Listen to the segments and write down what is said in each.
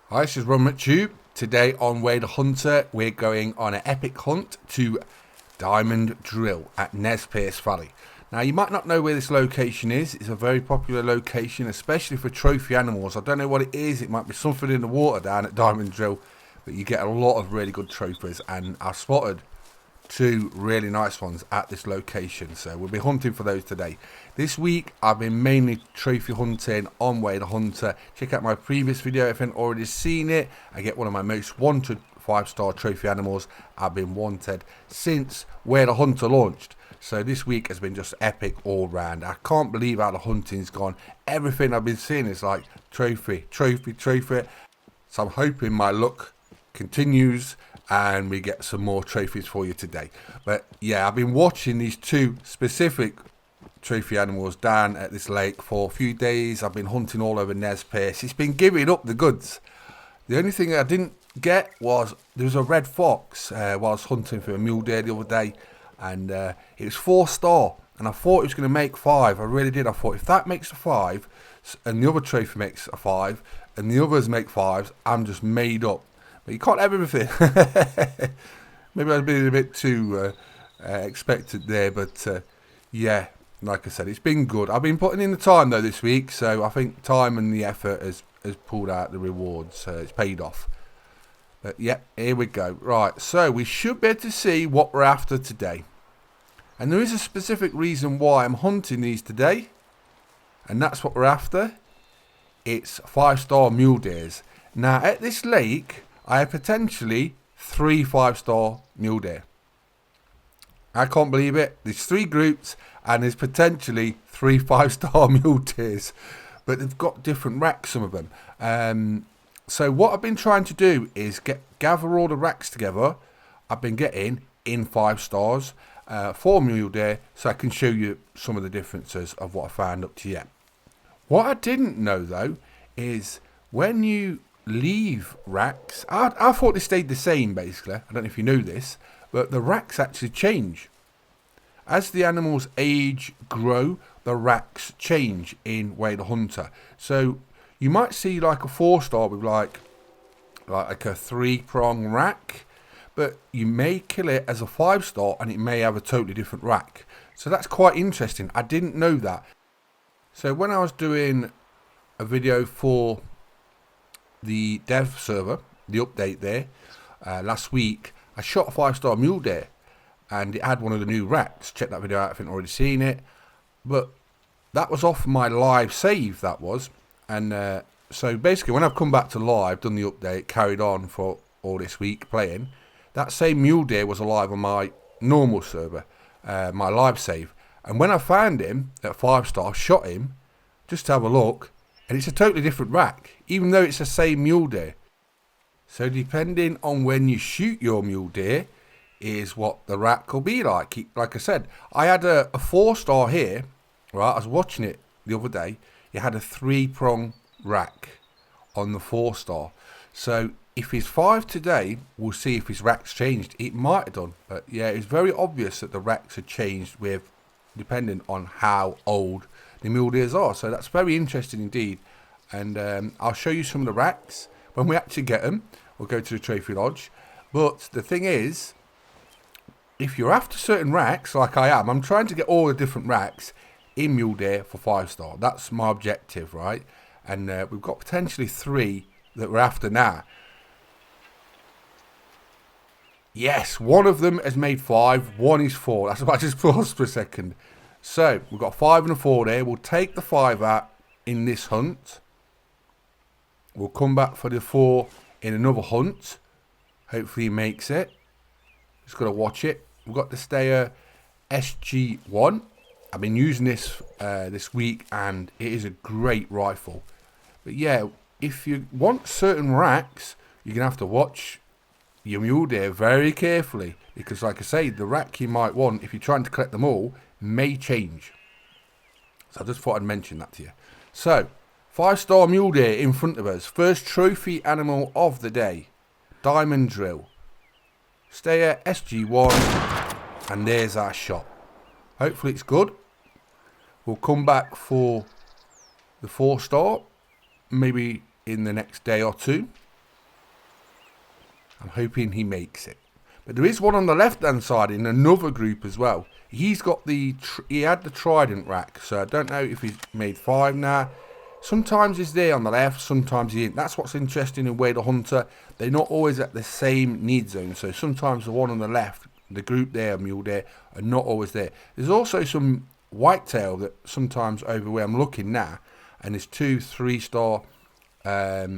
Hi, this is Tube. Today on Way the Hunter, we're going on an epic hunt to Diamond Drill at Nez Perce Valley. Now, you might not know where this location is. It's a very popular location, especially for trophy animals. I don't know what it is. It might be something in the water down at Diamond Drill, but you get a lot of really good trophies, and I spotted two really nice ones at this location, so we'll be hunting for those today. This week I've been mainly trophy hunting on Way the Hunter. Check out my previous video if you haven't already seen it. I get one of my most wanted 5-star trophy animals. I've been wanted since Way the Hunter launched, so this week has been just epic all round. I can't believe how the hunting's gone. Everything I've been seeing is like trophy. So I'm hoping my luck continues and we get some more trophies for you today. But yeah, I've been watching these two specific trophy animals down at this lake for a few days. I've been hunting all over Nez Perce. It's been giving up the goods. The only thing I didn't get was there was a red fox while I was hunting for a mule deer the other day, and it was 4-star, and I thought it was going to make 5. I really did. I thought if that makes a 5 and the other trophy makes a 5 and the others make 5s, I'm just made up. But you can't have everything. Maybe I was being a bit too expected there, but yeah, like I said, it's been good. I've been putting in the time though this week, so I think time and the effort has pulled out the rewards. It's paid off. But yeah, here we go. Right, so we should be able to see what we're after today. And there is a specific reason why I'm hunting these today, and that's what we're after. It's 5-star mule deers. Now at this lake, I have potentially 3 5-star mule deer. I can't believe it. There's 3 groups and there's potentially 3 5-star mule deers. But they've got different racks, some of them. So what I've been trying to do is gather all the racks together. I've been getting in 5 stars for mule deer, so I can show you some of the differences of what I found up to yet. What I didn't know though is when you leave racks, I thought they stayed the same basically. I don't know if you know this, but the racks actually change. As the animals age, grow, the racks change in Way the Hunter. So you might see like a 4-star with like a 3-prong rack, but you may kill it as a 5-star and it may have a totally different rack. So that's quite interesting. I didn't know that. So when I was doing a video for the dev server, the update there, last week, I shot a 5-star mule deer and it had one of the new racks. Check that video out if you've already seen it. But that was off my live save, that was. And so basically when I've come back to live, done the update, carried on for all this week playing, that same mule deer was alive on my normal server, my live save. And when I found him at 5-star, shot him just to have a look, and it's a totally different rack, even though it's the same mule deer. So depending on when you shoot your mule deer is what the rack will be like. Like I said, I had a 4-star here, right? I was watching it the other day. It had a 3-prong rack on the 4-star. So if he's 5 today, we'll see if his rack's changed. It might have done, but yeah, it's very obvious that the racks have changed with depending on how old the mule deers are. So that's very interesting indeed, and I'll show you some of the racks when we actually get them. We'll go to the trophy lodge. But the thing is, if you're after certain racks like I am, I'm trying to get all the different racks in mule deer for 5-star. That's my objective, right? And we've got potentially 3 that we're after now. Yes, one of them has made 5, one is 4. That's about just pause for a second. So we've got 5 and a 4 there. We'll take the 5 out in this hunt. We'll come back for the 4 in another hunt. Hopefully he makes it. Just got to watch it. We've got the Steyr SG1. I've been using this this week and it is a great rifle. But yeah, if you want certain racks, you're going to have to watch your mule deer very carefully, because like I say, the rack you might want, if you're trying to collect them all, may change. So I just thought I'd mention that to you. So 5-star mule deer in front of us, first trophy animal of the day, Diamond Drill, Steyr SG1, and there's our shot. Hopefully it's good. We'll come back for the 4-star maybe in the next day or two. I'm hoping he makes it. But there is one on the left hand side in another group as well. He's got he had the trident rack, so I don't know if he's made 5 now. Sometimes he's there on the left, sometimes he ain't. That's what's interesting in Way the Hunter. They're not always at the same need zone. So sometimes the one on the left, the group there, Mule there, are not always there. There's also some whitetail that sometimes over where I'm looking now, and there's 2 3-star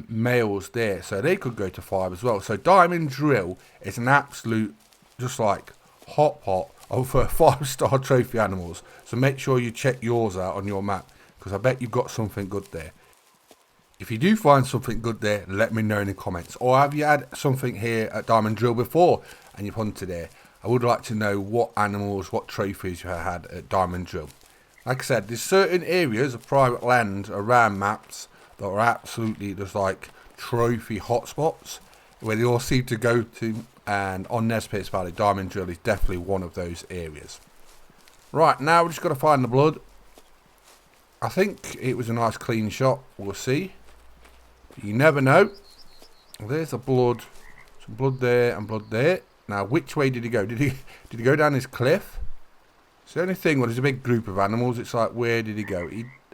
males there, so they could go to 5 as well. So Diamond Drill is an absolute, just like hot pot of 5-star trophy animals. So make sure you check yours out on your map, because I bet you've got something good there. If you do find something good there, let me know in the comments. Or have you had something here at Diamond Drill before and you've hunted there? I would like to know what animals, what trophies you have had at Diamond Drill. Like I said, there's certain areas of private land around maps that are absolutely just like trophy hotspots where they all seem to go to, and on Nez Perce Valley, Diamond Drill is definitely one of those areas. Right, now we've just got to find the blood. I think it was a nice clean shot, we'll see. You never know. There's the blood, some blood there and blood there. Now, which way did he go? Did he go down this cliff? It's the only thing when there's a big group of animals, it's like, where did he go?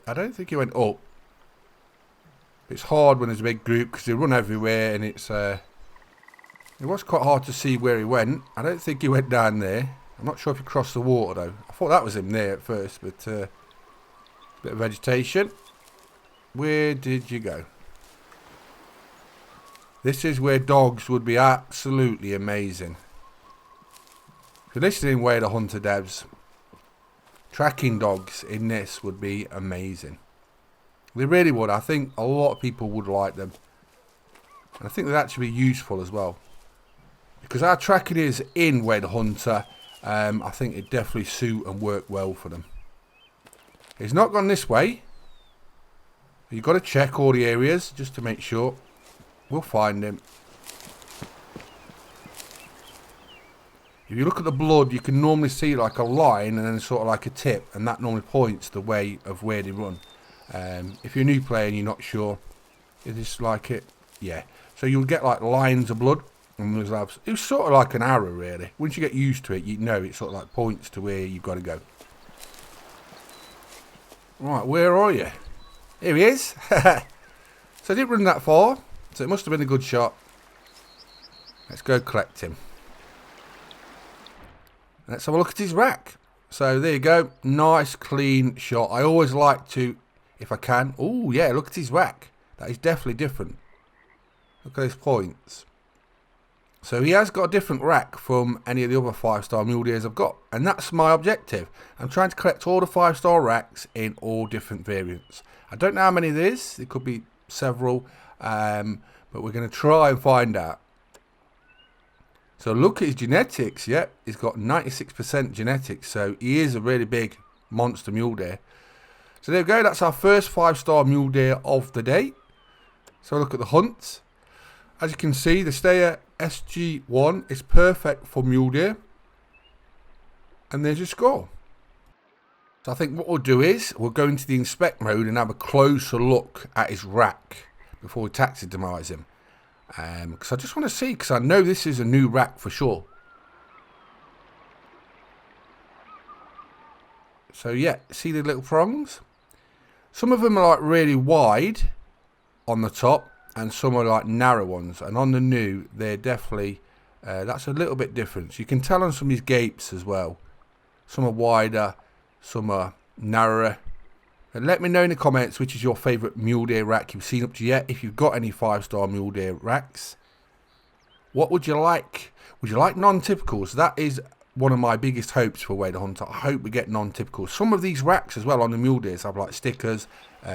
I don't think he went up. It's hard when there's a big group because they run everywhere, and it was quite hard to see where he went. I don't think he went down there. I'm not sure if he crossed the water though. I thought that was him there at first, but bit of vegetation. Where did you go? This is where dogs would be absolutely amazing. If you're listening, Way the Hunter devs, tracking dogs in this would be amazing. They really would. I think a lot of people would like them. And I think they'd actually be useful as well. Because our tracking is in Way the Hunter, I think it'd definitely suit and work well for them. He's not gone this way. You've got to check all the areas just to make sure. We'll find him. If you look at the blood, you can normally see like a line and then sort of like a tip, and that normally points the way of where they run. If you're a new player and you're not sure, is this like it? Yeah. So you'll get like lines of blood, and it's sort of like an arrow really. Once you get used to it, you know it sort of like points to where you've got to go. Right, where are you? Here he is. So I didn't run that far, so it must have been a good shot. Let's go collect him. Let's have a look at his rack. So there you go, nice clean shot. I always like to, if I can. Oh yeah, look at his rack. That is definitely different. Look at his points. So he has got a different rack from any of the other 5-star mule deers I've got. And that's my objective. I'm trying to collect all the 5-star racks in all different variants. I don't know how many there is. It could be several. But we're going to try and find out. So look at his genetics. Yep, he's got 96% genetics. So he is a really big monster mule deer. So there we go. That's our first 5-star mule deer of the day. So look at the hunts. As you can see, the Stayer SG1 is perfect for mule deer. And there's your score. So I think what we'll do is we'll go into the inspect mode and have a closer look at his rack before we taxidermise him. Because I just want to see, because I know this is a new rack for sure. So yeah, see the little prongs? Some of them are like really wide on the top, and some are like narrow ones. And on the new, they're definitely, that's a little bit different. So you can tell on some of these gapes as well. Some are wider, some are narrower. And let me know in the comments which is your favourite mule deer rack you've seen up to yet. If you've got any 5-star mule deer racks, what would you like? Would you like non-typicals? That is one of my biggest hopes for Way the Hunter. I hope we get non-typicals. Some of these racks as well on the mule deers have like stickers,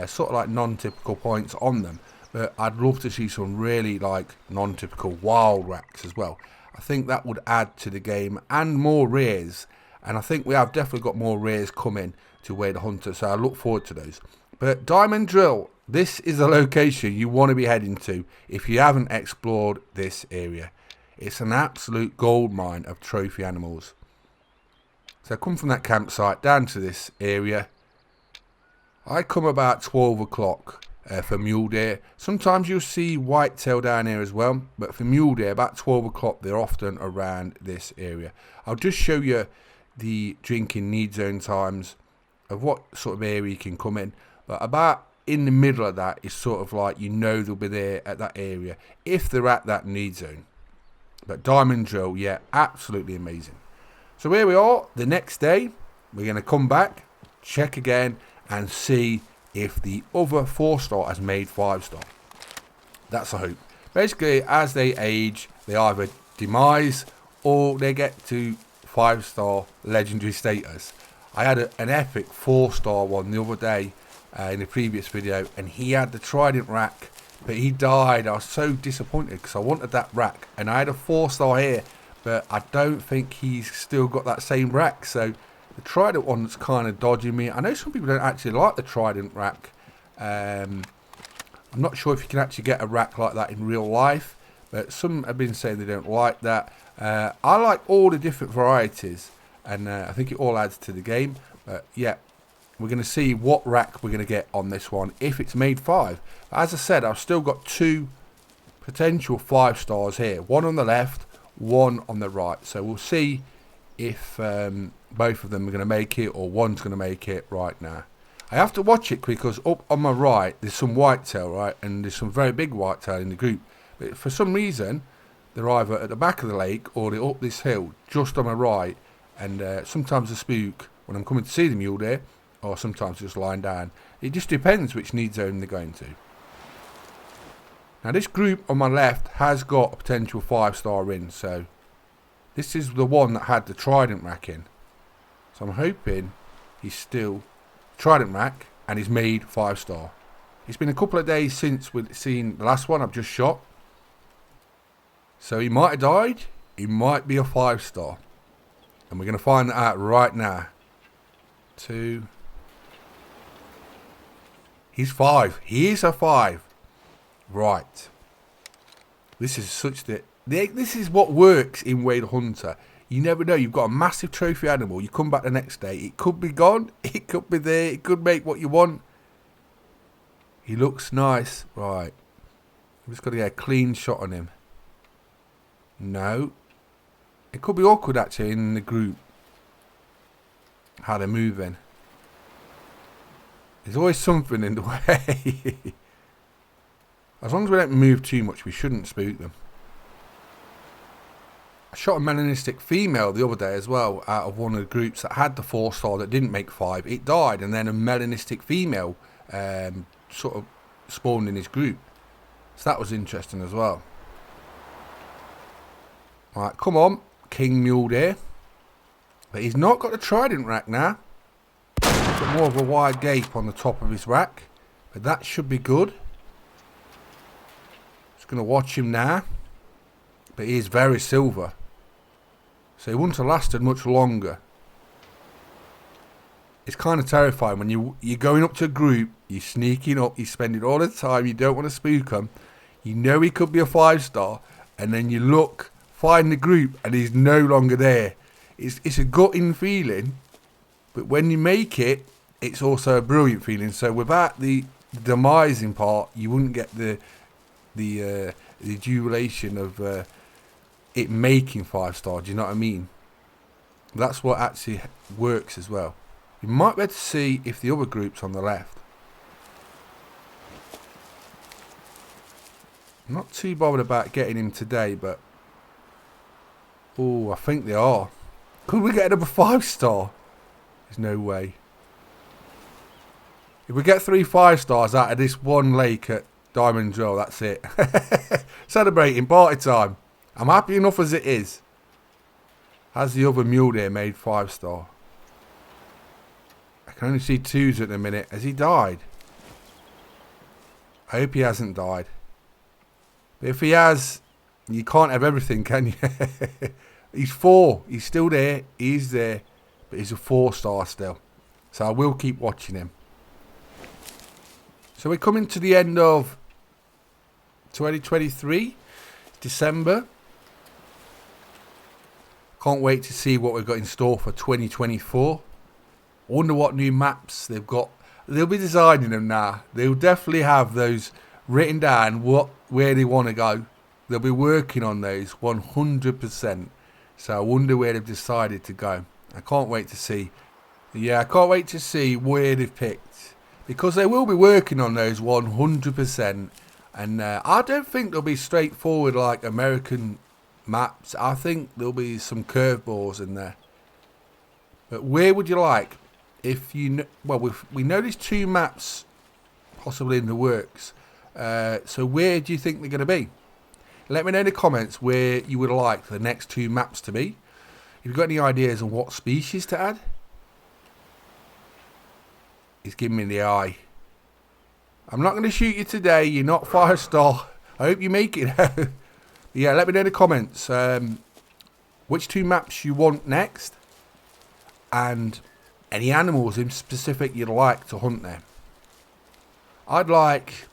sort of like non-typical points on them. But I'd love to see some really like non-typical wild racks as well. I think that would add to the game, and more rares. And I think we have definitely got more rares coming to Way the Hunter, so I look forward to those. But Diamond Drill, this is the location you want to be heading to if you haven't explored this area. It's an absolute gold mine of trophy animals. So I come from that campsite down to this area. I come about 12 o'clock for mule deer. Sometimes you'll see whitetail down here as well, but for mule deer, about 12 o'clock, they're often around this area. I'll just show you the drinking need zone times of what sort of area you can come in, but about in the middle of that is sort of like, you know, they'll be there at that area if they're at that need zone. But diamond drill, yeah, absolutely amazing. So here we are, the next day, we're going to come back, check again, and see if the other 4-star has made 5-star. That's the hope. Basically, as they age, they either demise or they get to 5-star legendary status. I had an epic 4-star one the other day in the previous video, and he had the trident rack, but he died. I was so disappointed because I wanted that rack, and I had a 4-star here, but I don't think he's still got that same rack. So the trident one's kind of dodging me. I know some people don't actually like the trident rack. I'm not sure if you can actually get a rack like that in real life, but some have been saying they don't like that. I like all the different varieties, and I think it all adds to the game. But yeah, we're going to see what rack we're going to get on this one if it's made 5. As I said, I've still got 2 potential 5-stars here, one on the left, one on the right. So we'll see if both of them are going to make it, or one's going to make it right now. I have to watch it because up on my right there's some whitetail, right, and there's some very big whitetail in the group, but for some reason they're either at the back of the lake or they're up this hill just on my right, and sometimes I spook when I'm coming to see the mule deer, or sometimes just lying down. It just depends which need zone they're going to. Now this group on my left has got a potential 5-star in, so this is the one that had the trident rack in. So I'm hoping he's still trident rack and he's made 5-star. It's been a couple of days since we've seen the last one I've just shot. So he might have died, he might be a 5-star. And we're going to find that out right now. 2. He's 5. He is a 5. Right. This is such that this is what works in Way the Hunter. You never know. You've got a massive trophy animal. You come back the next day. It could be gone. It could be there. It could make what you want. He looks nice. Right. I'm just got to get a clean shot on him. No. It could be awkward actually in the group. How they're moving. There's always something in the way. As long as we don't move too much, we shouldn't spook them. I shot a melanistic female the other day as well out of one of the groups that had the 4-star that didn't make 5. It died, and then a melanistic female sort of spawned in his group. So that was interesting as well. Alright, come on, King Mule Deer. But he's not got the trident rack now. He's got more of a wide gape on the top of his rack. But that should be good. Just going to watch him now. But he is very silver. So he wouldn't have lasted much longer. It's kind of terrifying when you're going up to a group, you're sneaking up, you're spending all the time, you don't want to spook him. You know he could be a 5-star, and then you look, find the group, and he's no longer there. It's a gutting feeling, but when you make it, it's also a brilliant feeling. So without the demising part, you wouldn't get the jubilation of it making 5-star. Do you know what I mean? That's what actually works as well. You might be able to see if the other group's on the left. I'm not too bothered about getting him today, but oh, I think they are. Could we get another 5-star? There's no way. If we get 3 5-stars out of this one lake at Diamond Drill, that's it. Celebrating, party time. I'm happy enough as it is. Has the other mule deer made 5-star? I can only see 2s at the minute. Has he died? I hope he hasn't died. But if he has, you can't have everything, can you? He's 4. He's still there. He's there. But he's a 4-star still. So I will keep watching him. So we're coming to the end of 2023. December. Can't wait to see what we've got in store for 2024. I wonder what new maps they've got. they'll be designing them now. They'll definitely have those written down where they want to go. They'll be working on those 100%. So I wonder where they've decided to go. I can't wait to see. Yeah, I can't wait to see where they've picked, because they will be working on those 100%. And I don't think they'll be straightforward like American maps. I think there'll be some curveballs in there. But where would you like? If you well, we know there's 2 maps possibly in the works. So where do you think they're going to be? Let me know in the comments where you would like the next 2 maps to be. If you've got any ideas on what species to add. He's giving me the eye. I'm not going to shoot you today. You're not 5-star. I hope you make it. Yeah, let me know in the comments which 2 maps you want next, and any animals in specific you'd like to hunt there. I'd like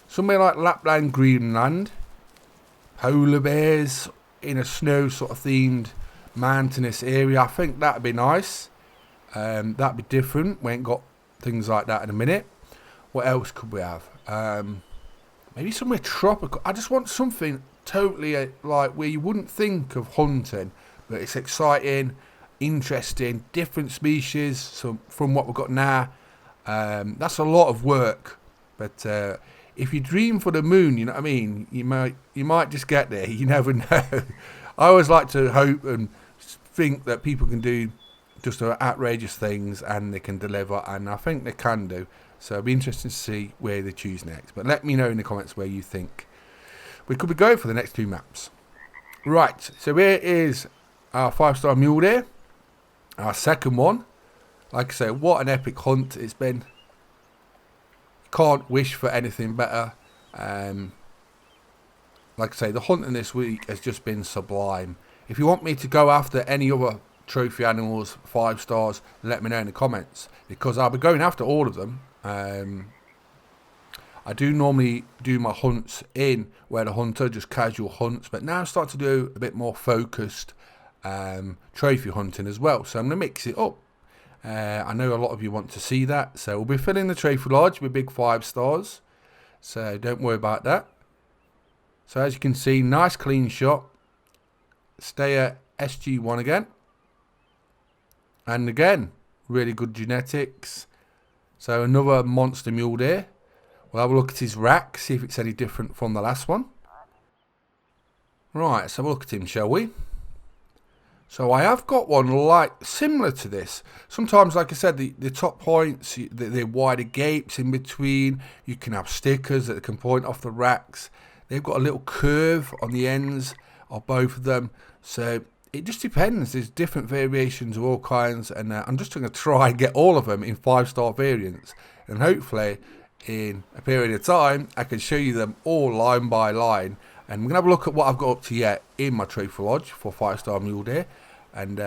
somewhere like Lapland, Greenland, polar bears in a snow sort of themed mountainous area. I think that'd be nice. That'd be different. We ain't got things like that in a minute. What else could we have? Maybe somewhere tropical. I just want something totally like where you wouldn't think of hunting, but it's exciting, interesting, different species from what we've got now. That's a lot of work, but if you dream for the moon, you know what I mean, you might just get there. You never know. I always like to hope and think that people can do just outrageous things and they can deliver, and I think they can do. So it'll be interesting to see where they choose next. But let me know in the comments where you think we could be going for the next 2 maps. Right, so here is our 5-star mule deer, our second one. Like I say, what an epic hunt it's been. Can't wish for anything better. Like I say, the hunting this week has just been sublime. If you want me to go after any other trophy animals, 5 stars, let me know in the comments, because I'll be going after all of them. I do normally do my hunts in Where the Hunter, just casual hunts, but now I start to do a bit more focused trophy hunting as well, so I'm going to mix it up. I know a lot of you want to see that, so we'll be filling the trophy lodge with big 5 stars, so don't worry about that. So as you can see, nice clean shot. Stay at SG1 again, and again really good genetics. So another monster mule deer. We'll have a look at his rack, see if it's any different from the last one. Right, let's have a look at him, shall we? So I have got one like similar to this. Sometimes, like I said, the top points, the wider gapes in between. You can have stickers that can point off the racks. They've got a little curve on the ends of both of them. So it just depends. There's different variations of all kinds, and I'm just going to try and get all of them in 5-star variants, and hopefully in a period of time I can show you them all line by line. And we're going to have a look at what I've got up to yet in my trophy lodge for 5-star mule deer, and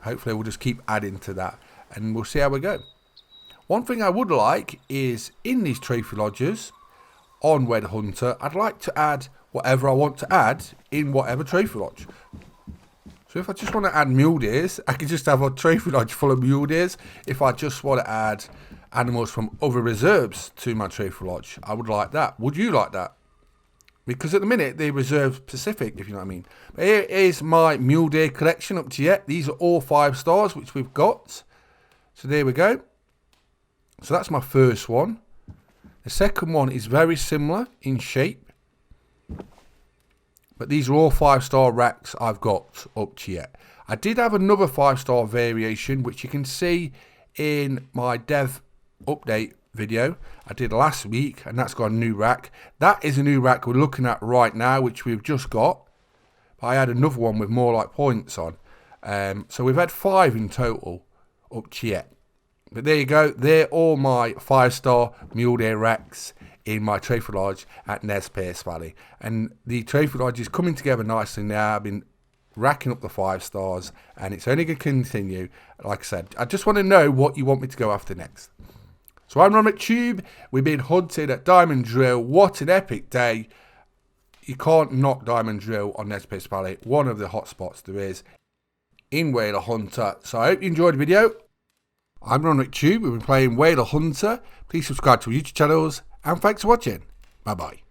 hopefully we'll just keep adding to that, and we'll see how we go. One thing I would like is in these trophy lodges on Where the Hunter, I'd like to add whatever I want to add in whatever trophy lodge. So if I just want to add mule deers, I can just have a trophy lodge full of mule deers. If I just want to add animals from other reserves to my trophy lodge, I would like that. Would you like that? Because at the minute they're reserve specific, if you know what I mean. But here is my mule deer collection up to yet. These are all 5 stars which we've got. So there we go. So that's my first one. The second one is very similar in shape, but these are all 5-star racks I've got up to yet. I did have another 5-star variation, which you can see in my dev update video I did last week, and that's got a new rack. That is a new rack we're looking at right now, which we've just got. I had another one with more like points on. So we've had 5 in total up to yet. But there you go. They're all my 5-star mule deer racks in my trophy lodge at Nez Perce Valley. And the trophy lodge is coming together nicely now. I've been racking up the 5 stars, and it's only going to continue. Like I said, I just want to know what you want me to go after next. So I'm Ron McTube. We've been hunted at Diamond Drill. What an epic day. You can't knock Diamond Drill on Nez Perce Valley. One of the hot spots there is in Where the Hunter. So I hope you enjoyed the video. I'm Ron Tube. We've been playing Whale Hunter. Please subscribe to our YouTube channels, and thanks for watching. Bye bye.